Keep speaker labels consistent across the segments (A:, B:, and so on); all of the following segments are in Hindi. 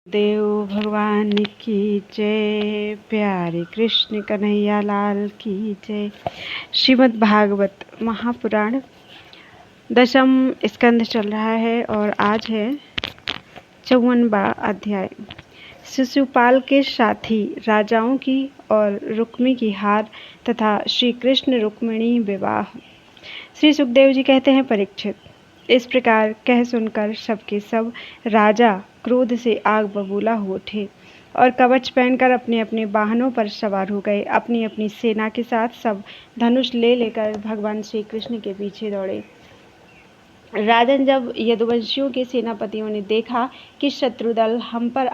A: देव भगवान की जय। प्यारे कृष्ण कन्हैया लाल की जय। श्रीमद् भागवत महापुराण दशम स्कंद चल रहा है और आज है 54वां अध्याय। शिशुपाल के साथी राजाओं की और रुक्मी की हार तथा श्री कृष्ण रुक्मिणी विवाह। श्री सुखदेव जी कहते हैं, परीक्षित, इस प्रकार कह सुनकर सबके सब राजा क्रोध से आग बबूला हो उठे और कवच पहनकर अपने अपने वाहनों पर सवार हो गए। अपनी अपनी सेना के साथ सब धनुष ले लेकर भगवान श्री कृष्ण के पीछे दौड़े। राजन, जब यदुवंशियों के सेनापतियों ने देखा कि शत्रुदल हम पर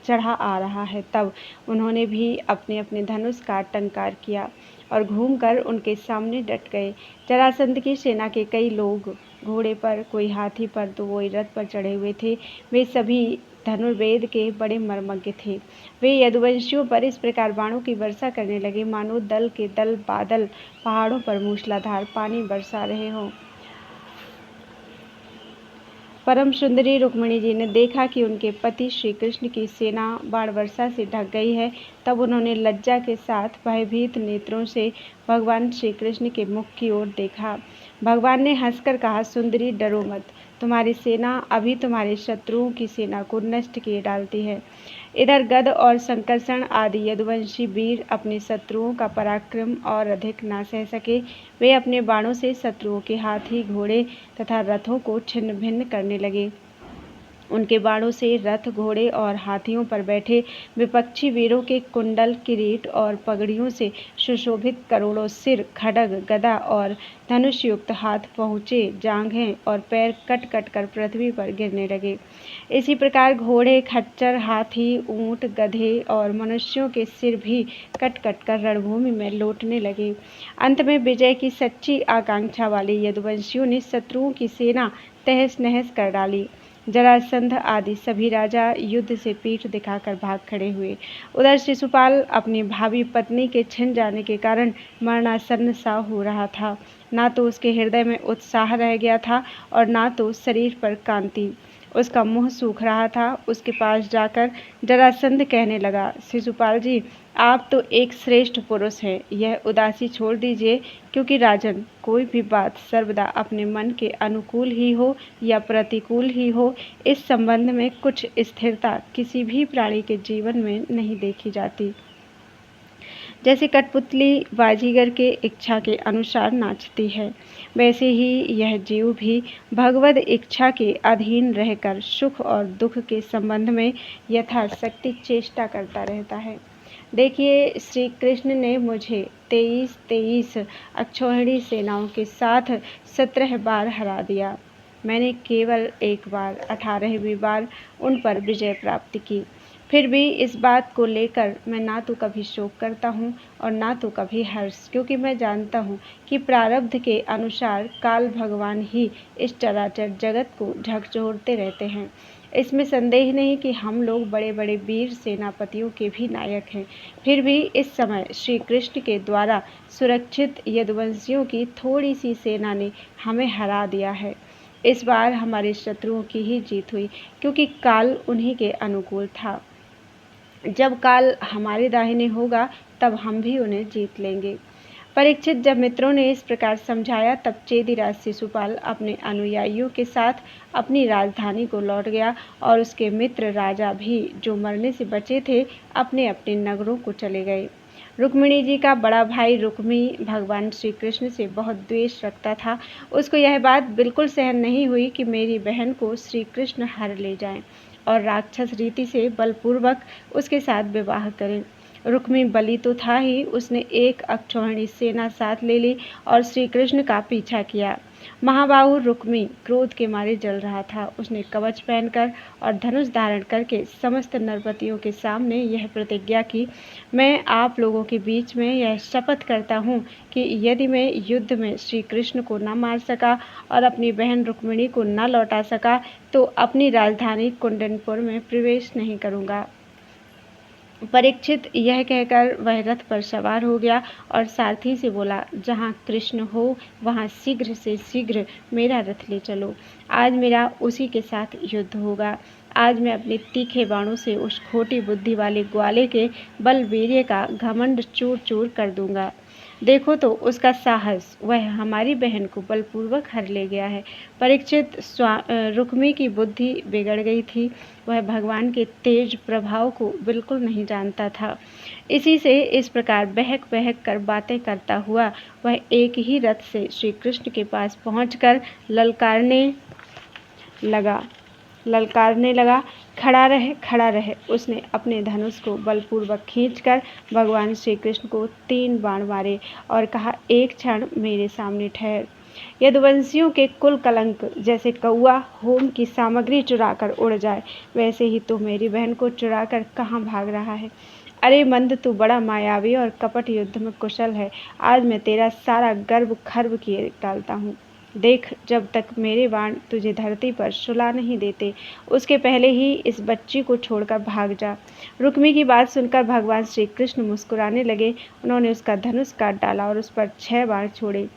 A: चढ़ा आ रहा है, तब उन्होंने भी अपने अपने धनुष का टंकार किया और घूमकर उनके सामने डट गए। जरासंध की सेना के कई लोग घोड़े पर, कोई हाथी पर तो कोई रथ पर चढ़े हुए थे। वे सभी धनुर्वेद के बड़े मर्मज्ञ थे। वे यदुवंशियों पर इस प्रकार बाणों की वर्षा करने लगे मानो दल के दल बादल पहाड़ों पर मूसलाधार पानी बरसा रहे हों। परम सुंदरी रुक्मिणी जी ने देखा कि उनके पति श्री कृष्ण की सेना बाण वर्षा से ढक गई है। तब उन्होंने लज्जा के साथ भयभीत नेत्रों से भगवान श्री कृष्ण के मुख की ओर देखा। भगवान ने हंसकर कहा, सुंदरी, डरो मत। तुम्हारी सेना अभी तुम्हारे शत्रुओं की सेना को नष्ट किए डालती है। इधर गद और संकर्षण आदि यदुवंशी वीर अपने शत्रुओं का पराक्रम और अधिक ना सह सके। वे अपने बाणों से शत्रुओं के हाथी, घोड़े तथा रथों को छिन्न भिन्न करने लगे। उनके बाणों से रथ, घोड़े और हाथियों पर बैठे विपक्षी वीरों के कुंडल, किरीट और पगड़ियों से सुशोभित करोड़ों सिर, खड्ग, गदा और धनुष युक्त हाथ पहुँचे, जांघें और पैर कट कट कर पृथ्वी पर गिरने लगे। इसी प्रकार घोड़े, खच्चर, हाथी, ऊंट, गधे और मनुष्यों के सिर भी कट कट कर रणभूमि में लौटने लगे। अंत में विजय की सच्ची आकांक्षा वाले यदुवंशियों ने शत्रुओं की सेना तहस नहस कर डाली। जरासंध आदि सभी राजा युद्ध से पीठ दिखाकर भाग खड़े हुए। उधर शिशुपाल अपनी भावी पत्नी के छिन जाने के कारण मरणासन्न सा हो रहा था। ना तो उसके हृदय में उत्साह रह गया था और ना तो शरीर पर कांति। उसका मुंह सूख रहा था। उसके पास जाकर जरासंध कहने लगा, शिशुपाल जी, आप तो एक श्रेष्ठ पुरुष हैं। यह उदासी छोड़ दीजिए, क्योंकि राजन, कोई भी बात सर्वदा अपने मन के अनुकूल ही हो या प्रतिकूल ही हो, इस संबंध में कुछ स्थिरता किसी भी प्राणी के जीवन में नहीं देखी जाती। जैसे कठपुतली बाजीगर के इच्छा के अनुसार नाचती है, वैसे ही यह जीव भी भगवद इच्छा के अधीन रहकर सुख और दुख के संबंध में यथाशक्ति चेष्टा करता रहता है। देखिए, श्री कृष्ण ने मुझे 23 अक्षौहिणी सेनाओं के साथ 17 बार हरा दिया। मैंने केवल एक बार 18वीं बार उन पर विजय प्राप्त की। फिर भी इस बात को लेकर मैं ना तो कभी शोक करता हूँ और ना तो कभी हर्ष, क्योंकि मैं जानता हूँ कि प्रारब्ध के अनुसार काल भगवान ही इस चराचर जगत को झकझोरते रहते हैं। इसमें संदेह नहीं कि हम लोग बड़े बड़े वीर सेनापतियों के भी नायक हैं। फिर भी इस समय श्री कृष्ण के द्वारा सुरक्षित यदुवंशियों की थोड़ी सी सेना ने हमें हरा दिया है। इस बार हमारे शत्रुओं की ही जीत हुई, क्योंकि काल उन्हीं के अनुकूल था। जब काल हमारे दाहिने होगा, तब हम भी उन्हें जीत लेंगे। परीक्षित, जब मित्रों ने इस प्रकार समझाया, तब चेदीराज शिशुपाल अपने अनुयायियों के साथ अपनी राजधानी को लौट गया और उसके मित्र राजा भी, जो मरने से बचे थे, अपने अपने नगरों को चले गए। रुक्मिणी जी का बड़ा भाई रुक्मी भगवान श्री कृष्ण से बहुत द्वेष रखता था। उसको यह बात बिल्कुल सहन नहीं हुई कि मेरी बहन को श्री कृष्ण हर ले जाएं और राक्षस रीति से बलपूर्वक उसके साथ विवाह करें। रुक्मी बलि तो था ही, उसने एक अक्षौहिणी सेना साथ ले ली और श्री कृष्ण का पीछा किया। महाबाहु रुक्मी क्रोध के मारे जल रहा था। उसने कवच पहनकर और धनुष धारण करके समस्त नरपतियों के सामने यह प्रतिज्ञा की, मैं आप लोगों के बीच में यह शपथ करता हूँ कि यदि मैं युद्ध में श्री कृष्ण को न मार सका और अपनी बहन रुक्मिणी को न लौटा सका, तो अपनी राजधानी कुंदनपुर में प्रवेश नहीं करूँगा। परीक्षित, यह कहकर वह रथ पर सवार हो गया और सारथी से बोला, जहाँ कृष्ण हो वहाँ शीघ्र से शीघ्र मेरा रथ ले चलो। आज मेरा उसी के साथ युद्ध होगा। आज मैं अपने तीखे बाणों से उस खोटी बुद्धि वाले ग्वाले के बलवीर्य का घमंड चूर चूर कर दूंगा। देखो तो उसका साहस, वह हमारी बहन को बलपूर्वक हर ले गया है। परीक्षित रुक्मी की बुद्धि बिगड़ गई थी। वह भगवान के तेज प्रभाव को बिल्कुल नहीं जानता था। इसी से इस प्रकार बहक बहक कर बातें करता हुआ वह एक ही रथ से श्री कृष्ण के पास पहुंचकर ललकारने लगा, खड़ा रहे। उसने अपने धनुष को बलपूर्वक खींचकर भगवान श्री कृष्ण को 3 बाण मारे और कहा, एक क्षण मेरे सामने ठहर। यदुवंशियों के कुल कलंक जैसे कौआ होम की सामग्री चुराकर उड़ जाए, वैसे ही तू मेरी बहन को चुराकर कहाँ भाग रहा है। अरे मंद, तू बड़ा मायावी और कपट युद्ध में कुशल है। आज मैं तेरा सारा गर्व खर्व किए डालता हूँ। देख, जब तक मेरे बाण तुझे धरती पर सुला नहीं देते, उसके पहले ही इस बच्ची को छोड़कर भाग जा। रुक्मी की बात सुनकर भगवान श्री कृष्ण मुस्कुराने लगे। उन्होंने उसका धनुष काट डाला और उस पर 6 बाण छोड़े।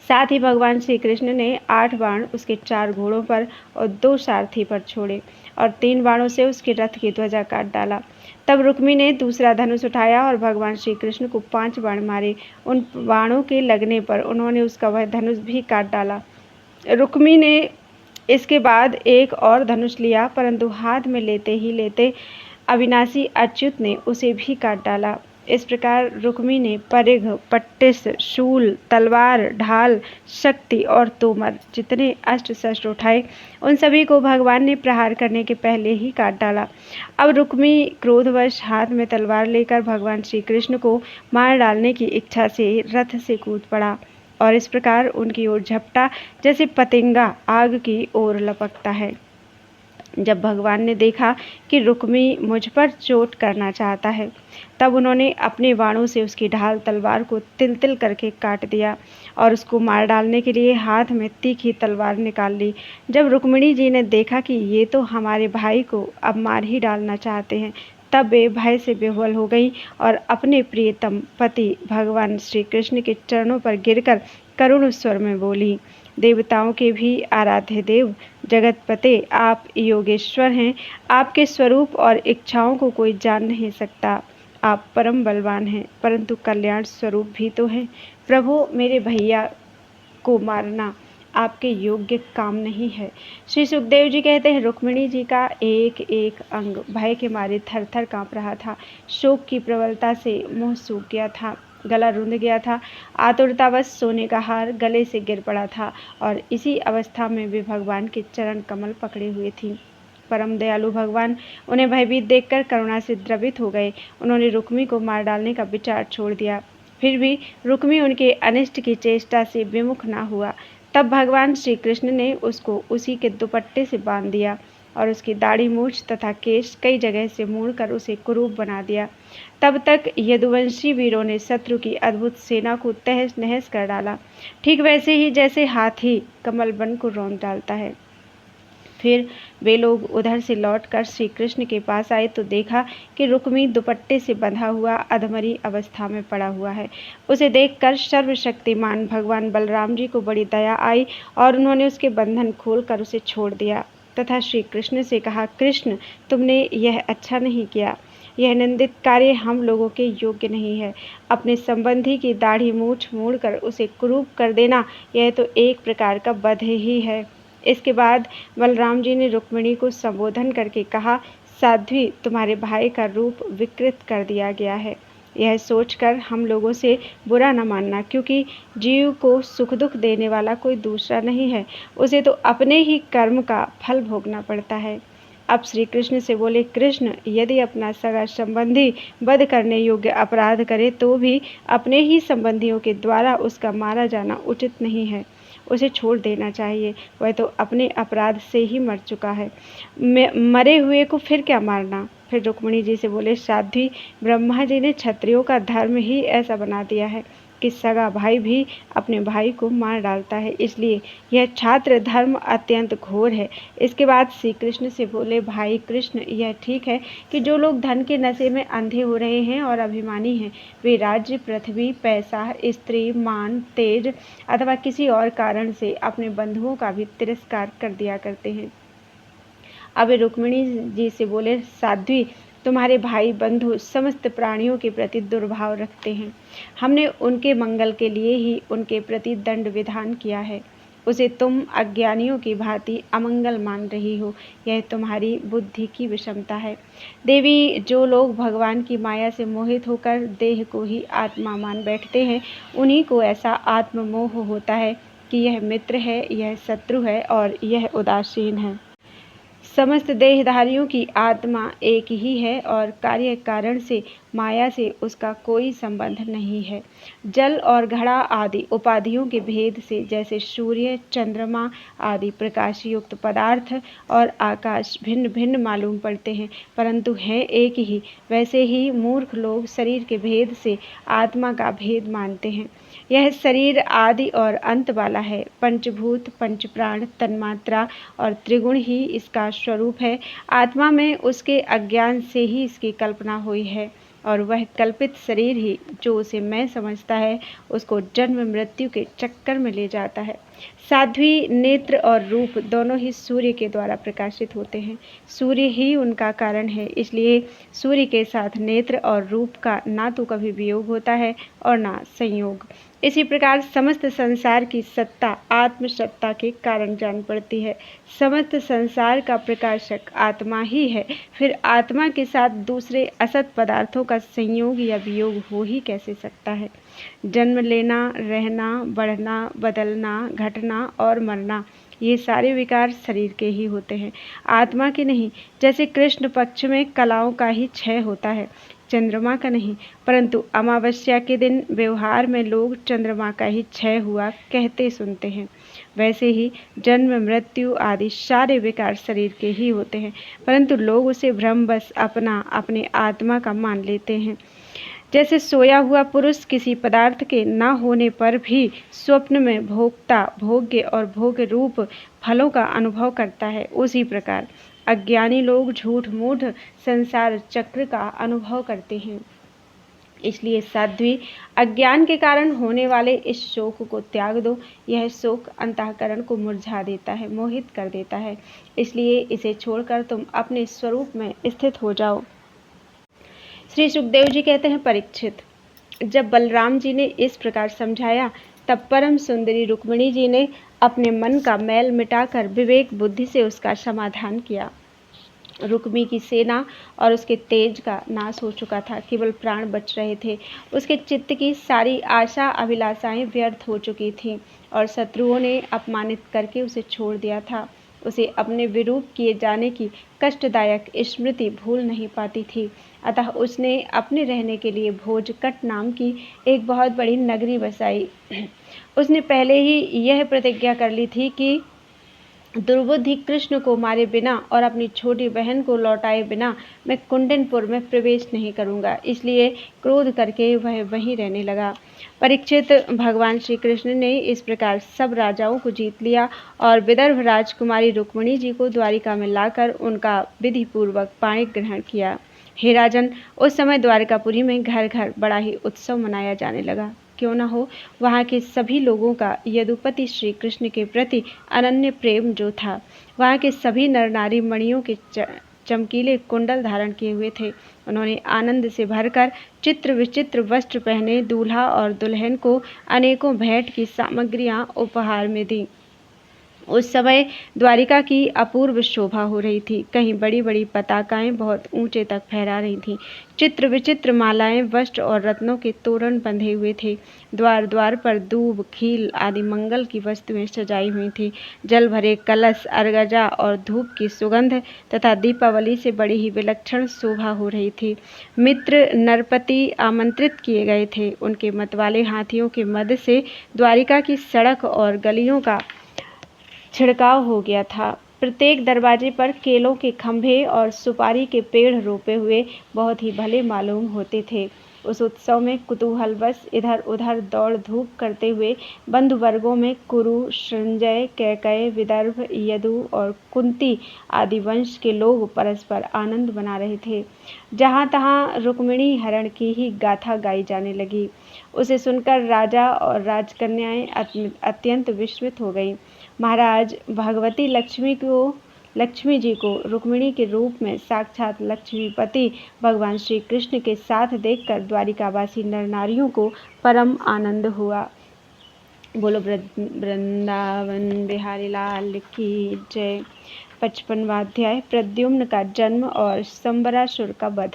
A: साथ ही भगवान श्री कृष्ण ने 8 बाण उसके 4 घोड़ों पर और 2 सारथी पर छोड़े और 3 बाणों से उसके रथ की ध्वजा काट डाला। तब रुक्मी ने दूसरा धनुष उठाया और भगवान श्री कृष्ण को 5 बाण मारे। उन बाणों के लगने पर उन्होंने उसका वह धनुष भी काट डाला। रुक्मी ने इसके बाद एक और धनुष लिया, परंतु हाथ में लेते ही लेते अविनाशी अच्युत ने उसे भी काट डाला। इस प्रकार रुक्मी ने परिघ, पट्टिस, शूल, तलवार, ढाल, शक्ति और तोमर जितने अस्त्र शस्त्र उठाए, उन सभी को भगवान ने प्रहार करने के पहले ही काट डाला। अब रुक्मी क्रोधवश हाथ में तलवार लेकर भगवान श्री कृष्ण को मार डालने की इच्छा से रथ से कूद पड़ा और इस प्रकार उनकी ओर झपटा जैसे पतंगा आग की ओर लपकता है। जब भगवान ने देखा कि रुक्मी मुझ पर चोट करना चाहता है, तब उन्होंने अपने बाणों से उसकी ढाल तलवार को तिल तिल करके काट दिया और उसको मार डालने के लिए हाथ में तीखी तलवार निकाल ली। जब रुक्मिणी जी ने देखा कि ये तो हमारे भाई को अब मार ही डालना चाहते हैं, तब वे भय से विह्वल हो गई और अपने प्रियतम पति भगवान श्री कृष्ण के चरणों पर गिरकर करुण स्वर में बोली, देवताओं के भी आराध्य देव, जगतपते, आप योगेश्वर हैं। आपके स्वरूप और इच्छाओं को कोई जान नहीं सकता। आप परम बलवान हैं, परंतु कल्याण स्वरूप भी तो हैं। प्रभु, मेरे भैया को मारना आपके योग्य काम नहीं है। श्री सुखदेव जी कहते हैं, रुक्मिणी जी का एक एक अंग भय के मारे थर थर काँप रहा था। शोक की प्रबलता से मुंह सूख गया था, गला रुंध गया था। आतुरतावश सोने का हार गले से गिर पड़ा था और इसी अवस्था में वे भगवान के चरण कमल पकड़े हुए थी। परम दयालु भगवान उन्हें भयभीत देखकर करुणा से द्रवित हो गए। उन्होंने रुक्मी को मार डालने का विचार छोड़ दिया। फिर भी रुक्मी उनके अनिष्ट की चेष्टा से विमुख न हुआ। तब भगवान श्री कृष्ण ने उसको उसी के दुपट्टे से बांध दिया और उसकी दाढ़ी, मूछ तथा केश कई जगह से मोड़कर उसे कुरूप बना दिया। तब तक यदुवंशी वीरों ने शत्रु की अद्भुत सेना को तहस नहस कर डाला, ठीक वैसे ही जैसे हाथी कमलबन को रौंद डालता है। फिर वे लोग उधर से लौटकर श्री कृष्ण के पास आए तो देखा कि रुक्मी दुपट्टे से बंधा हुआ अधमरी अवस्था में पड़ा हुआ है। उसे देखकर सर्वशक्तिमान भगवान बलराम जी को बड़ी दया आई और उन्होंने उसके बंधन खोलकर उसे छोड़ दिया तथा श्री कृष्ण से कहा, कृष्ण, तुमने यह अच्छा नहीं किया। यह निंदित कार्य हम लोगों के योग्य नहीं है। अपने संबंधी की दाढ़ी मूछ मोड़कर उसे कुरूप कर देना, यह तो एक प्रकार का वध ही है। इसके बाद बलराम जी ने रुक्मिणी को संबोधन करके कहा, साध्वी, तुम्हारे भाई का रूप विकृत कर दिया गया है। यह सोचकर हम लोगों से बुरा न मानना, क्योंकि जीव को सुख दुख देने वाला कोई दूसरा नहीं है। उसे तो अपने ही कर्म का फल भोगना पड़ता है। अब श्री कृष्ण से बोले, कृष्ण, यदि अपना सगा संबंधी वध करने योग्य अपराध करे तो भी अपने ही संबंधियों के द्वारा उसका मारा जाना उचित नहीं है। उसे छोड़ देना चाहिए। वह तो अपने अपराध से ही मर चुका है। मरे हुए को फिर क्या मारना। फिर रुक्मिणी जी से बोले, साध्वी, ब्रह्मा जी ने क्षत्रियों का धर्म ही ऐसा बना दिया है कि सगा भाई भी अपने भाई को मार डालता है, इसलिए यह छात्र धर्म अत्यंत घोर है। इसके बाद श्री कृष्ण से बोले, भाई कृष्ण, यह ठीक है कि जो लोग धन के नशे में अंधे हो रहे हैं और अभिमानी हैं, वे राज्य, पृथ्वी, पैसा, स्त्री, मान, तेज अथवा किसी और कारण से अपने बंधुओं का भी तिरस्कार कर दिया करते हैं। अब वे रुक्मिणी जी से बोले, साध्वी, तुम्हारे भाई बंधु समस्त प्राणियों के प्रति दुर्भाव रखते हैं। हमने उनके मंगल के लिए ही उनके प्रति दंड विधान किया है। उसे तुम अज्ञानियों की भांति अमंगल मान रही हो। यह तुम्हारी बुद्धि की विषमता है। देवी, जो लोग भगवान की माया से मोहित होकर देह को ही आत्मा मान बैठते हैं, उन्हीं को ऐसा आत्ममोह होता है कि यह मित्र है, यह शत्रु है और यह उदासीन है। समस्त देहधारियों की आत्मा एक ही है और कार्य कारण से माया से उसका कोई संबंध नहीं है। जल और घड़ा आदि उपाधियों के भेद से जैसे सूर्य, चंद्रमा आदि प्रकाश युक्त पदार्थ और आकाश भिन्न भिन्न मालूम पड़ते हैं, परंतु है एक ही, वैसे ही मूर्ख लोग शरीर के भेद से आत्मा का भेद मानते हैं। यह शरीर आदि और अंत वाला है। पंचभूत, पंचप्राण, तन्मात्रा और त्रिगुण ही इसका स्वरूप है। आत्मा में उसके अज्ञान से ही इसकी कल्पना हुई है और वह कल्पित शरीर ही जो उसे मैं समझता है, उसको जन्म मृत्यु के चक्कर में ले जाता है। साध्वी, नेत्र और रूप दोनों ही सूर्य के द्वारा प्रकाशित होते हैं। सूर्य ही उनका कारण है, इसलिए सूर्य के साथ नेत्र और रूप का ना तो कभी वियोग होता है और ना संयोग। इसी प्रकार समस्त संसार की सत्ता आत्मसत्ता के कारण जान पड़ती है। समस्त संसार का प्रकाशक आत्मा ही है। फिर आत्मा के साथ दूसरे असत पदार्थों का संयोग या वियोग हो ही कैसे सकता है। जन्म लेना, रहना, बढ़ना, बदलना, घटना और मरना, ये सारे विकार शरीर के ही होते हैं, आत्मा के नहीं। जैसे कृष्ण पक्ष में कलाओं का ही क्षय होता है, चंद्रमा का नहीं। परंतु अमावस्या के दिन व्यवहार में लोग चंद्रमा का ही क्षय हुआ कहते सुनते हैं। वैसे ही जन्म, मृत्यु आदि सारे विकार शरीर के ही होते हैं, परंतु लोग उसे भ्रमवश अपने आत्मा का मान लेते हैं। जैसे सोया हुआ पुरुष किसी पदार्थ के न होने पर भी स्वप्न में भोक्ता, भोग्य और भोग्य रूप फलों का अनुभव करता है, उसी प्रकार अज्ञानी लोग झूठ मूठ संसार चक्र का अनुभव करते हैं। इसलिए साध्वी, अज्ञान के कारण होने वाले इस शोक को त्याग दो। यह शोक अंतःकरण को मुरझा देता है, मोहित कर देता है। इसलिए इसे छोड़कर तुम अपने स्वरूप में स्थित हो जाओ। श्री सुखदेव जी कहते हैं, परीक्षित, जब बलराम जी ने इस प्रकार समझाया, तब परम सुंदरी रुक्मिणी जी ने अपने मन का मैल मिटाकर विवेक बुद्धि से उसका समाधान किया। रुक्मी की सेना और उसके तेज का नाश हो चुका था, केवल प्राण बच रहे थे। उसके चित्त की सारी आशा अभिलाषाएं व्यर्थ हो चुकी थीं और शत्रुओं ने अपमानित करके उसे छोड़ दिया था। उसे अपने विरूप किए जाने की कष्टदायक स्मृति भूल नहीं पाती थी। अतः उसने अपने रहने के लिए भोजकट नाम की एक बहुत बड़ी नगरी बसाई। उसने पहले ही यह प्रतिज्ञा कर ली थी कि दुर्बुद्धि कृष्ण को मारे बिना और अपनी छोटी बहन को लौटाए बिना मैं कुंडनपुर में प्रवेश नहीं करूंगा। इसलिए क्रोध करके वह वहीं रहने लगा। परीक्षित, भगवान श्री कृष्ण ने इस प्रकार सब राजाओं को जीत लिया और विदर्भ राजकुमारी रुक्मिणी जी को द्वारिका में लाकर उनका विधि पूर्वक पाणी ग्रहण किया। हे राजन, उस समय द्वारिकापुरी में घर घर बड़ा ही उत्सव मनाया जाने लगा। क्यों न हो, वहाँ के सभी लोगों का यदुपति श्री कृष्ण के प्रति अनन्य प्रेम जो था। वहाँ के सभी नर नारी मणियों के चमकीले कुंडल धारण किए हुए थे। उन्होंने आनंद से भरकर चित्र विचित्र वस्त्र पहने दूल्हा और दुल्हन को अनेकों भेंट की सामग्रियां उपहार में दी। उस समय द्वारिका की अपूर्व शोभा हो रही थी। कहीं बड़ी बड़ी पताकाएं बहुत ऊंचे तक फहरा रही थीं। चित्र विचित्र मालाएं, वस्त्र और रत्नों के तोरण बंधे हुए थे। द्वार द्वार पर दूब, खील आदि मंगल की वस्तुएं सजाई हुई थीं। जल भरे कलश, अर्गजा और धूप की सुगंध तथा दीपावली से बड़ी ही विलक्षण शोभा हो रही थी। मित्र नरपति आमंत्रित किए गए थे। उनके मतवाले हाथियों के मद से द्वारिका की सड़क और गलियों का छिड़काव हो गया था। प्रत्येक दरवाजे पर केलों के खंभे और सुपारी के पेड़ रोपे हुए बहुत ही भले मालूम होते थे। उस उत्सव में कुतूहलवश इधर उधर दौड़ धूप करते हुए बंधु वर्गों में कुरु, संजय, कैकय, विदर्भ, यदु और कुंती आदि वंश के लोग परस्पर आनंद बना रहे थे। जहाँ तहाँ रुक्मिणी हरण की ही गाथा गाई जाने लगी। उसे सुनकर राजा और राजकन्याएं अत्यंत विस्मित हो गईं। महाराज, भगवती लक्ष्मी को लक्ष्मी जी को रुक्मिणी के रूप में साक्षात लक्ष्मीपति भगवान श्री कृष्ण के साथ देखकर द्वारिकावासी नर नारियों को परम आनंद हुआ। बोलो वृंदावन बिहारी लाल की जय। 55वां अध्याय प्रद्युम्न का जन्म और संबरासुर का वध।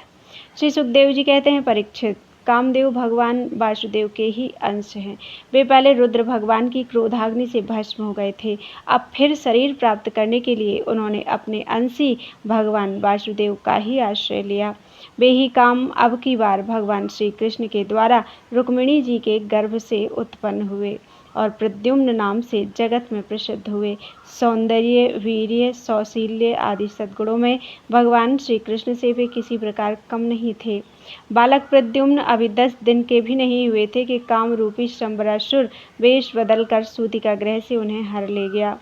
A: श्री सुखदेव जी कहते हैं, परीक्षित, कामदेव भगवान वासुदेव के ही अंश हैं। वे पहले रुद्र भगवान की क्रोधाग्नि से भस्म हो गए थे। अब फिर शरीर प्राप्त करने के लिए उन्होंने अपने अंशी भगवान वासुदेव का ही आश्रय लिया। वे ही काम अब की बार भगवान श्री कृष्ण के द्वारा रुक्मिणी जी के गर्भ से उत्पन्न हुए और प्रद्युम्न नाम से जगत में प्रसिद्ध हुए। सौंदर्य, वीर्य, सौशील्य आदि सद्गुणों में भगवान श्री कृष्ण से वे किसी प्रकार कम नहीं थे। बालक प्रद्युम्न अभी 10 दिन के भी नहीं हुए थे कि काम रूपी संबरासुर वेश बदलकर सूतिका गृह से उन्हें हर ले गया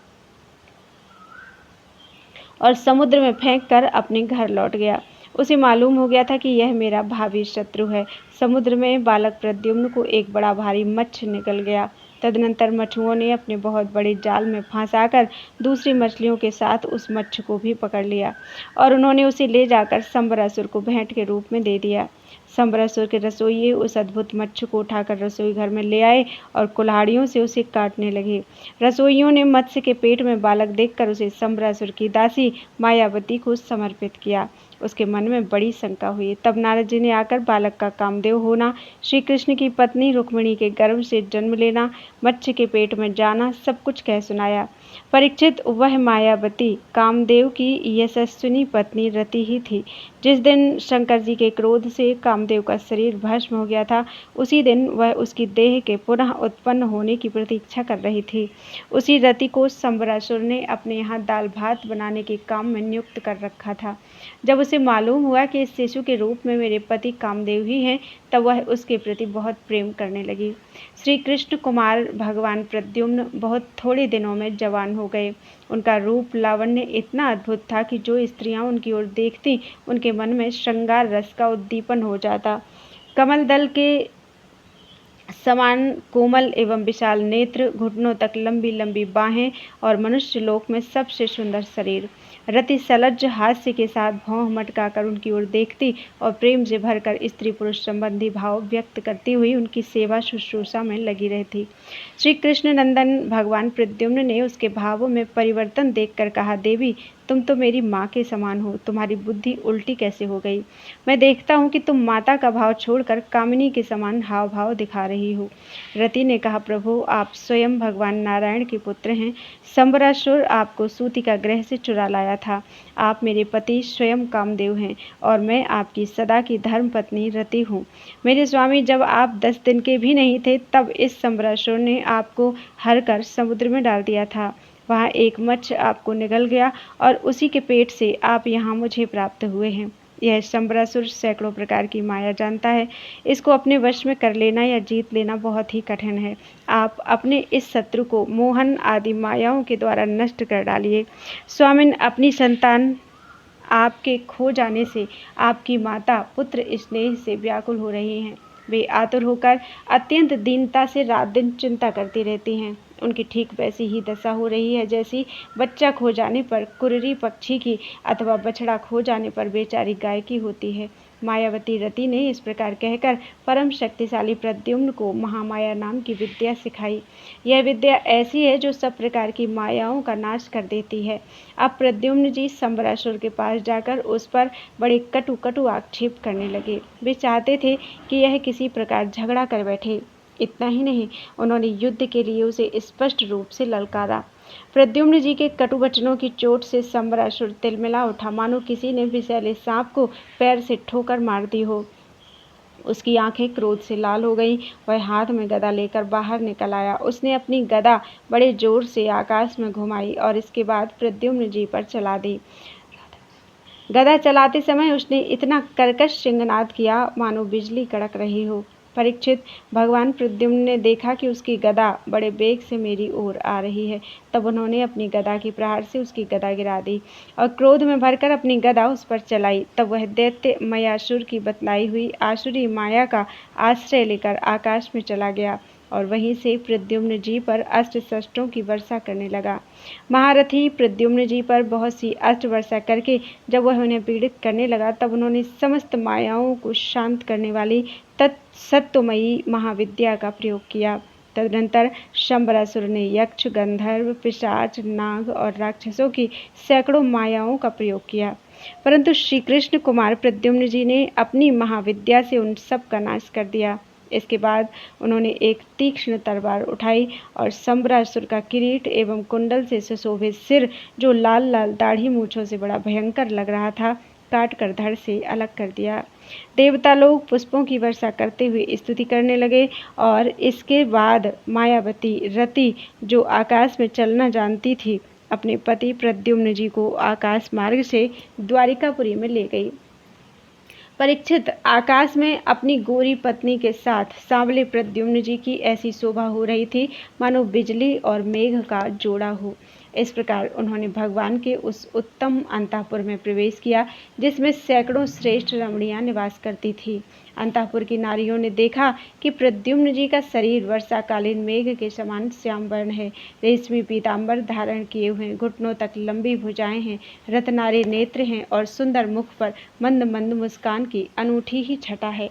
A: और समुद्र में फेंक कर अपने घर लौट गया। उसे मालूम हो गया था कि यह मेरा भावी शत्रु है। समुद्र में बालक प्रद्युम्न को एक बड़ा भारी मत्स्य निकल गया। तदनंतर मछुओं ने अपने बहुत बड़े जाल में फंसाकर दूसरी मछलियों के साथ उस मत्स्य को भी पकड़ लिया और उन्होंने उसे ले जाकर संबरासुर को भेंट के रूप में दे दिया। संबरासुर के रसोइये उस अद्भुत मत्स्य को उठाकर रसोई घर में ले आए और कुल्हाड़ियों से उसे काटने लगे। रसोइयों ने मत्स्य के पेट में बालक देखकर उसे संबरासुर की दासी मायावती को समर्पित किया। उसके मन में बड़ी शंका हुई। तब नारद जी ने आकर बालक का कामदेव होना, श्री कृष्ण की पत्नी रुक्मिणी के गर्भ से जन्म लेना, मत्स्य के पेट में जाना सब कुछ कह सुनाया। परीक्षित, वह मायावती कामदेव की यशस्विनी पत्नी रति ही थी। जिस दिन शंकर जी के क्रोध से कामदेव का शरीर भस्म हो गया था, उसी दिन वह उसकी देह के पुनः उत्पन्न होने की प्रतीक्षा कर रही थी। उसी रति को संबरासुर ने अपने यहाँ दाल भात बनाने के काम में नियुक्त कर रखा था। जब उसे मालूम हुआ कि इस शिशु के रूप में मेरे पति कामदेव ही हैं, तब वह उसके प्रति बहुत प्रेम करने लगी। श्री कृष्ण कुमार भगवान प्रद्युम्न बहुत थोड़े दिनों में जवान हो गए। उनका रूप लावण्य इतना अद्भुत था कि जो स्त्रियां उनकी ओर देखती, उनके मन में श्रृंगार रस का उद्दीपन हो जाता। कमल दल के समान कोमल एवं विशाल नेत्र, घुटनों तक लंबी लंबी बाहें और मनुष्य लोक में सबसे सुंदर शरीर। रति सलज्ज हास्य के साथ भौं मटकाकर उनकी ओर देखती और प्रेम से भरकर स्त्री पुरुष संबंधी भाव व्यक्त करती हुई उनकी सेवा शुश्रूषा में लगी रहती। श्री कृष्ण नंदन भगवान प्रद्युम्न ने उसके भावों में परिवर्तन देखकर कहा, देवी, तुम तो मेरी माँ के समान हो, तुम्हारी बुद्धि उल्टी कैसे हो गई? मैं देखता हूँ कि तुम माता का भाव छोड़कर कामिनी के समान हाव भाव दिखा रही हो। रति ने कहा, प्रभु, आप स्वयं भगवान नारायण के पुत्र हैं। संबरासुर आपको सूतिका गृह से चुरा लाया था। आप मेरे पति स्वयं कामदेव हैं और मैं आपकी सदा की धर्म पत्नी रति हूँ। मेरे स्वामी, जब आप 10 दिन के भी नहीं थे, तब इस संबरासुर ने आपको हर कर समुद्र में डाल दिया था। वहाँ एक मत्स्य आपको निगल गया और उसी के पेट से आप यहाँ मुझे प्राप्त हुए हैं। यह संबरासुर सैकड़ों प्रकार की माया जानता है। इसको अपने वश में कर लेना या जीत लेना बहुत ही कठिन है। आप अपने इस शत्रु को मोहन आदि मायाओं के द्वारा नष्ट कर डालिए। स्वामिन, अपनी संतान आपके खो जाने से आपकी माता पुत्र स्नेह से व्याकुल हो रही हैं। वे आतुर होकर अत्यंत दीनता से रात दिन चिंता करती रहती हैं। उनकी ठीक वैसी ही दशा हो रही है जैसी बच्चा खो जाने पर कुररी पक्षी की अथवा बछड़ा खो जाने पर बेचारी गाय की होती है। मायावती रति ने इस प्रकार कहकर परम शक्तिशाली प्रद्युम्न को महामाया नाम की विद्या सिखाई। यह विद्या ऐसी है जो सब प्रकार की मायाओं का नाश कर देती है। अब प्रद्युम्न जी संबरासुर के पास जाकर उस पर बड़े कटु कटु आक्षेप करने लगे। वे चाहते थे कि यह किसी प्रकार झगड़ा कर बैठे। इतना ही नहीं, उन्होंने युद्ध के लिए उसे स्पष्ट रूप से ललकारा। प्रद्युम्न जी के कटु वचनों की चोट से संबरासुर तिलमिला उठा, मानो किसी ने विषैले सांप को पैर से ठोकर मार दी हो। उसकी आंखें क्रोध से लाल हो गईं। वह हाथ में गदा लेकर बाहर निकल आया। उसने अपनी गदा बड़े जोर से आकाश में घुमाई और इसके बाद प्रद्युम्न जी पर चला दी। गदा चलाते समय उसने इतना कर्कश सिंहनाद किया मानो बिजली कड़क रही हो। परीक्षित, भगवान प्रद्युम्न ने देखा कि उसकी गदा बड़े बेग से मेरी ओर आ रही है। तब उन्होंने अपनी गदा की प्रहार से उसकी गदा गिरा दी और क्रोध में भरकर अपनी गदा उस पर चलाई। तब वह दैत्य मयासुर की बतलाई हुई आसुरी माया का आश्रय लेकर आकाश में चला गया और वहीं से प्रद्युम्न जी पर अस्त्र शस्त्रों की वर्षा करने लगा। महारथी प्रद्युम्न जी पर बहुत सी अस्त्र वर्षा करके जब वह उन्हें पीड़ित करने लगा, तब उन्होंने समस्त मायाओं को शांत करने वाली तत्सत्यमयी महाविद्या का प्रयोग किया। तदनंतर शंबरासुर ने यक्ष, गंधर्व, पिशाच, नाग और राक्षसों की सैकड़ों मायाओं का प्रयोग किया, परंतु श्री कृष्ण कुमार प्रद्युम्न जी ने अपनी महाविद्या से उन सब का नाश कर दिया। इसके बाद उन्होंने एक तीक्ष्ण तलवार उठाई और शंबरासुर का किरीट एवं कुंडल से सुशोभित सिर, जो लाल लाल दाढ़ी मूछों से बड़ा भयंकर लग रहा था, काट कर धड़ से अलग कर दिया। देवता लोग पुष्पों की वर्षा करते हुए स्तुति करने लगे और इसके बाद मायावती रति, जो आकाश में चलना जानती थी, अपने पति प्रद्युम्न जी को आकाश मार्ग से द्वारिकापुरी में ले गई। परीक्षित, आकाश में अपनी गोरी पत्नी के साथ सांवले प्रद्युम्न जी की ऐसी शोभा हो रही थी मानो बिजली और मेघ का जोड़ा हो। इस प्रकार उन्होंने भगवान के उस उत्तम अंतःपुर में प्रवेश किया जिसमें सैकड़ों श्रेष्ठ रमणियां निवास करती थी। अंतःपुर की नारियों ने देखा कि प्रद्युम्न जी का शरीर वर्षाकालीन मेघ के समान श्याम वर्ण है। रेशमी पीताम्बर धारण किए हुए, घुटनों तक लंबी भुजाएं हैं, रत्नारे नेत्र हैं और सुंदर मुख पर मंद मंद मुस्कान की अनूठी ही छटा है।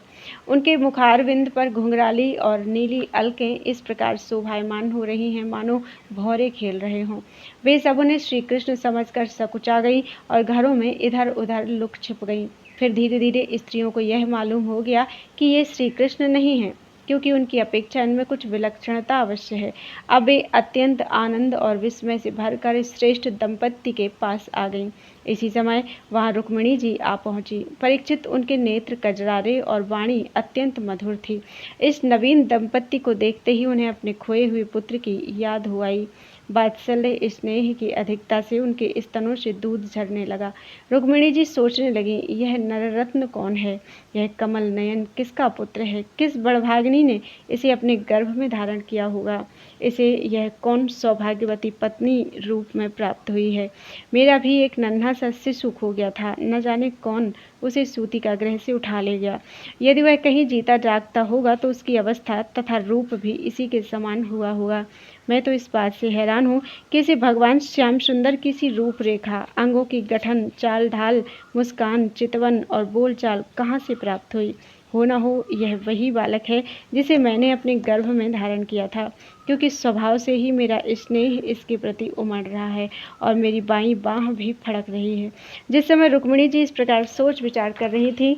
A: उनके मुखारविंद पर घुंघराली और नीली अलकें इस प्रकार शोभायमान हो रही हैं मानो भौरे खेल रहे हों। वे सब उन्हें श्री कृष्ण समझकर सकुचा गई और घरों में इधर उधर लुक छिप गईं। फिर धीरे धीरे स्त्रियों को यह मालूम हो गया कि ये श्री कृष्ण नहीं हैं, क्योंकि उनकी अपेक्षा इनमें कुछ विलक्षणता अवश्य है। अब वे अत्यंत आनंद और विस्मय से भरकर श्रेष्ठ दंपत्ति के पास आ गईं। इसी समय वहां रुक्मिणी जी आ पहुंची। परीक्षित, उनके नेत्र कजरारे और वाणी अत्यंत मधुर थी। इस नवीन दंपत्ति को देखते ही उन्हें अपने खोए हुए पुत्र की याद हो आई। वात्सल्य स्नेह की अधिकता से उनके स्तनों से दूध झरने लगा। रुक्मिणी जी सोचने लगी, यह नररत्न कौन है? यह कमल नयन किसका पुत्र है? किस बड़भागिनी ने इसे अपने गर्भ में धारण किया होगा? इसे यह कौन सौभाग्यवती पत्नी रूप में प्राप्त हुई है? मेरा भी एक नन्हा सा शिशु खो गया था, न जाने कौन उसे सूतिका गृह से उठा ले गया। यदि वह कहीं जीता जागता होगा तो उसकी अवस्था तथा रूप भी इसी के समान हुआ होगा। मैं तो इस बात से हैरान हूँ कि इसे भगवान श्याम सुंदर की सी रूपरेखा, अंगों की गठन, चाल ढाल, मुस्कान, चितवन और बोलचाल कहाँ से प्राप्त हुई। हो न हो यह वही बालक है जिसे मैंने अपने गर्भ में धारण किया था, क्योंकि स्वभाव से ही मेरा स्नेह इसके प्रति उमड़ रहा है और मेरी बाईं बाँह भी फड़क रही है। जिस समय रुक्मिणी जी इस प्रकार सोच विचार कर रही थी,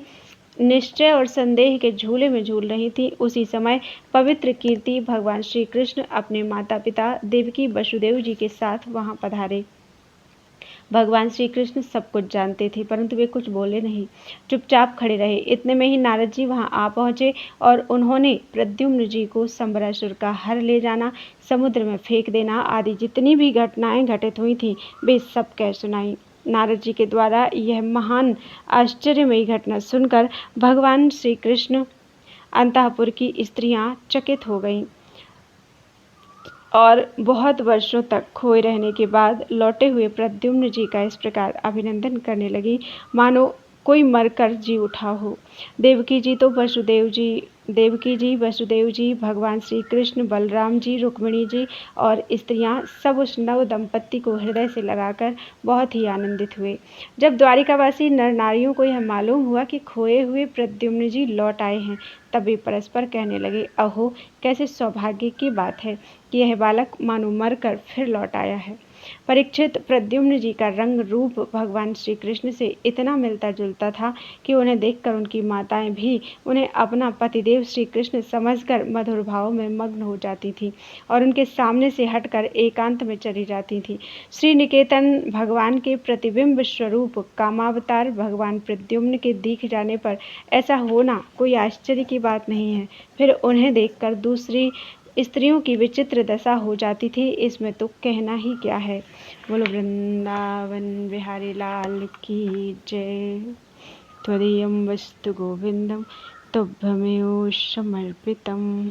A: निश्चय और संदेह के झूले में झूल रही थी, उसी समय पवित्र कीर्ति भगवान श्री कृष्ण अपने माता पिता देवकी वसुदेव जी के साथ वहां पधारे। भगवान श्री कृष्ण सब कुछ जानते थे, परंतु वे कुछ बोले नहीं, चुपचाप खड़े रहे। इतने में ही नारद जी वहां आ पहुंचे और उन्होंने प्रद्युम्न जी को शंबरासुर का हर ले जाना, समुद्र में फेंक देना आदि जितनी भी घटनाएं घटित हुई थीं, वे सब कह सुनाई। नारद जी के द्वारा यह महान आश्चर्यमयी घटना सुनकर भगवान श्री कृष्ण अंतःपुर की स्त्रियां चकित हो गईं और बहुत वर्षों तक खोए रहने के बाद लौटे हुए प्रद्युम्न जी का इस प्रकार अभिनंदन करने लगी मानो कोई मरकर जी उठा हो। देवकी जी, वसुदेव जी, भगवान श्री कृष्ण, बलराम जी, रुक्मिणी जी और स्त्रियां सब उस नव दंपत्ति को हृदय से लगाकर बहुत ही आनंदित हुए। जब द्वारिकावासी नर नारियों को यह मालूम हुआ कि खोए हुए प्रद्युम्न जी लौट आए हैं, तब वे परस्पर कहने लगे, अहो कैसे सौभाग्य की बात है कि यह बालक मानो मरकर फिर लौट आया है। परीक्षित, प्रद्युम्न जी का रंग रूप भगवान श्री कृष्ण से इतना मिलता जुलता था कि उन्हें देखकर उनकी माताएं भी उन्हें अपना पतिदेव श्री कृष्ण समझकर मधुर भाव में मग्न हो जाती थीं और उनके सामने से हटकर एकांत में चली जाती थीं। श्री निकेतन भगवान के प्रतिबिंब स्वरूप कामावतार भगवान प्रद्युम्न के दिख जाने पर ऐसा होना कोई आश्चर्य की बात नहीं है। फिर उन्हें देखकर दूसरी स्त्रियों की विचित्र दशा हो जाती थी, इसमें तो कहना ही क्या है। बोलो वृंदावन बिहारी लाल की जय। त्वदीयं वस्तु गोविंदम तुभ्यमेव समर्पितम्।